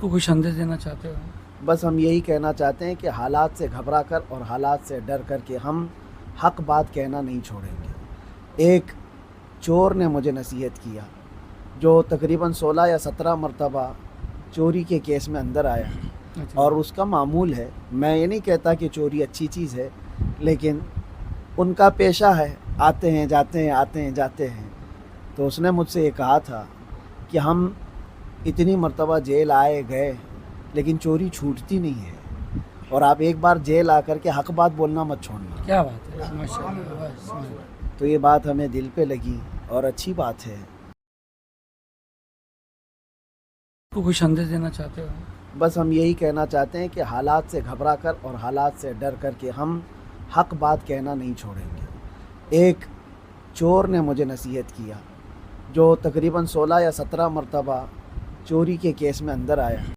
کو کوئی संदेश देना चाहते हो? बस हम यही कहना चाहते हैं कि हालात से घबरा कर और हालात से डर कर के हम हक बात कहना नहीं छोड़ेंगे। एक चोर ने मुझे नसीहत किया जो तकरीबन 16 या 17 मरतबा चोरी के केस में अंदर आया अच्छा। और उसका मामूल है। मैं ये नहीं कहता कि चोरी अच्छी चीज़ है, लेकिन उनका पेशा है, आते हैं जाते हैं आते हैं जाते हैं। तो उसने मुझसे ये कहा था कि हम इतनी मरतबा जेल आए गए लेकिन चोरी छूटती नहीं है, और आप एक बार जेल आकर के हक बात बोलना मत छोड़ना। क्या बात है, माशाल्लाह, बस, माशाल्लाह। तो ये बात हमें दिल पे लगी और अच्छी बात है। को कोई संदेश देना चाहते हो? बस हम यही कहना चाहते हैं कि हालात से घबरा कर और हालात से डर कर के हम हक बात कहना नहीं छोड़ेंगे। एक चोर ने मुझे नसीहत किया जो तकरीबन 16 या 17 मरतबा चोरी के केस में अंदर आया